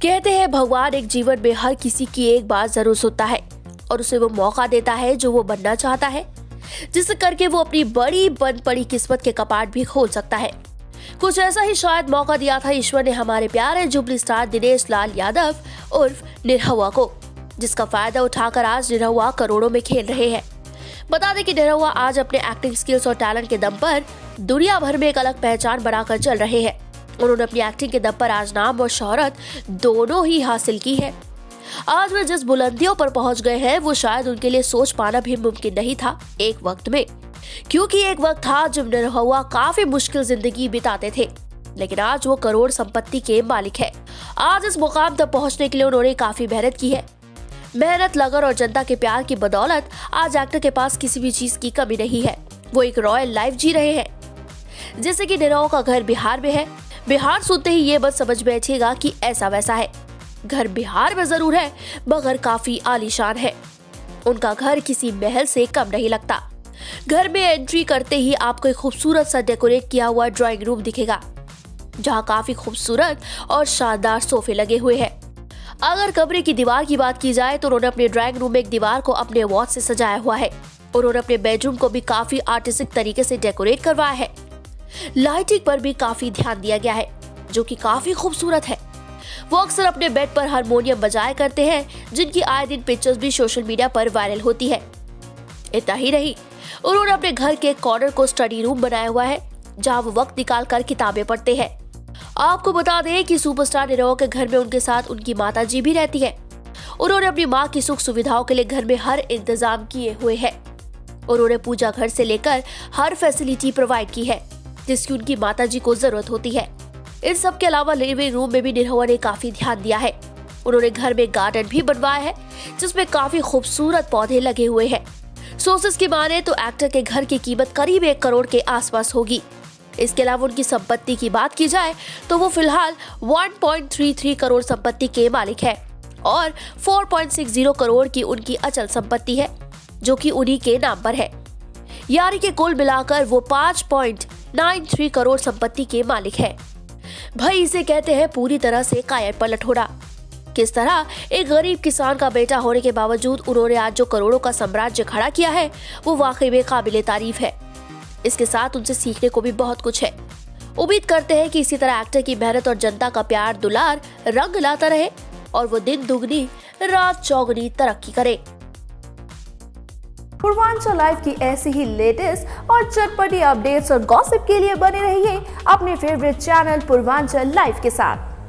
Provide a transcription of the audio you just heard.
कहते हैं भगवान एक जीवन में हर किसी की एक बार जरूर सुनता है और उसे वो मौका देता है जो वो बनना चाहता है, जिसे करके वो अपनी बड़ी बंद पड़ी किस्मत के कपाट भी खोल सकता है। कुछ ऐसा ही शायद मौका दिया था ईश्वर ने हमारे प्यारे जुबली स्टार दिनेश लाल यादव उर्फ निरहुआ को, जिसका फायदा उठाकर आज निरहुआ करोड़ों में खेल रहे हैं। बता दें कि निरहुआ आज अपने एक्टिंग स्किल्स और टैलेंट के दम पर दुनिया भर में एक अलग पहचान बनाकर चल रहे हैं। उन्होंने अपनी एक्टिंग के दम पर आज नाम और शोहरत दोनों ही हासिल की है। आज वे जिस बुलंदियों पर पहुंच गए हैं वो शायद उनके लिए सोच पाना भी मुमकिन नहीं था एक वक्त में, क्योंकि एक वक्त था जब निरहुआ काफी मुश्किल जिंदगी बिताते थे, लेकिन आज वो करोड़ संपत्ति के मालिक है। आज इस मुकाम तक पहुंचने के लिए उन्होंने काफी मेहनत की है। मेहनत, लगन और जनता के प्यार की बदौलत आज एक्टर के पास किसी भी चीज की कमी नहीं है। वो एक रॉयल लाइफ जी रहे हैं। जैसे कि निरहुआ का घर बिहार में है। बिहार सुनते ही ये बात समझ बैठिएगा कि ऐसा वैसा है। घर बिहार में जरूर है मगर काफी आलीशान है। उनका घर किसी महल से कम नहीं लगता। घर में एंट्री करते ही आपको एक खूबसूरत सा डेकोरेट किया हुआ ड्राइंग रूम दिखेगा, जहाँ काफी खूबसूरत और शानदार सोफे लगे हुए हैं। अगर कमरे की दीवार की बात की जाए तो उन्होंने अपने ड्राइंग रूम में एक दीवार को अपने वॉच से सजाया हुआ है। उन्होंने अपने बेडरूम को भी काफी आर्टिस्टिक तरीके से डेकोरेट करवाया है। लाइटिंग पर भी काफी ध्यान दिया गया है, जो कि काफी खूबसूरत है। वो अक्सर अपने बेड पर हारमोनियम बजाया करते हैं, जिनकी आए दिन पिक्चर्स भी सोशल मीडिया पर वायरल होती है। इतना ही नहीं, उन्होंने अपने घर के कॉर्नर को स्टडी रूम बनाया हुआ है, जहाँ वो वक्त निकाल कर किताबें पढ़ते हैं। आपको बता दें कि सुपरस्टार निरहुआ के घर में उनके साथ उनकी माताजी भी रहती है। उन्होंने अपनी माँ की सुख सुविधाओं के लिए घर में हर इंतजाम किए हुए है। उन्होंने पूजा घर से लेकर हर फैसिलिटी प्रोवाइड की है जिसकी उनकी माताजी को जरूरत होती है। इन सब के अलावा लिविंग रूम में भी निरहुआ ने काफी ध्यान दिया है। उन्होंने घर में गार्डन भी बनवाया है, जिसमें काफी खूबसूरत पौधे लगे हुए हैं। सोर्सेस की माने तो एक्टर के घर की कीमत करीब 1 करोड़ के आसपास होगी। इसके अलावा उनकी संपत्ति की बात की जाए तो वो फिलहाल 1.33 करोड़ संपत्ति के मालिक है और 4.60 करोड़ की उनकी अचल संपत्ति है, जो कि उन्हीं के नाम पर है। यानी कि कुल मिलाकर वो 5.93 करोड़ संपत्ति के मालिक है। भाई इसे कहते हैं पूरी तरह से काया पलट होना। किस तरह एक गरीब किसान का बेटा होने के बावजूद उन्होंने आज जो करोड़ों का साम्राज्य खड़ा किया है वो वाकई में काबिले तारीफ है। इसके साथ उनसे सीखने को भी बहुत कुछ है। उम्मीद करते हैं कि इसी तरह एक्टर की मेहनत और जनता का प्यार दुलार रंग लाता रहे और वो दिन दुगनी रात चौगुनी तरक्की करे। पूर्वांचल लाइव की ऐसी ही लेटेस्ट और चटपटी अपडेट्स और गॉसिप के लिए बने रहिए अपने फेवरेट चैनल पूर्वांचल लाइव के साथ।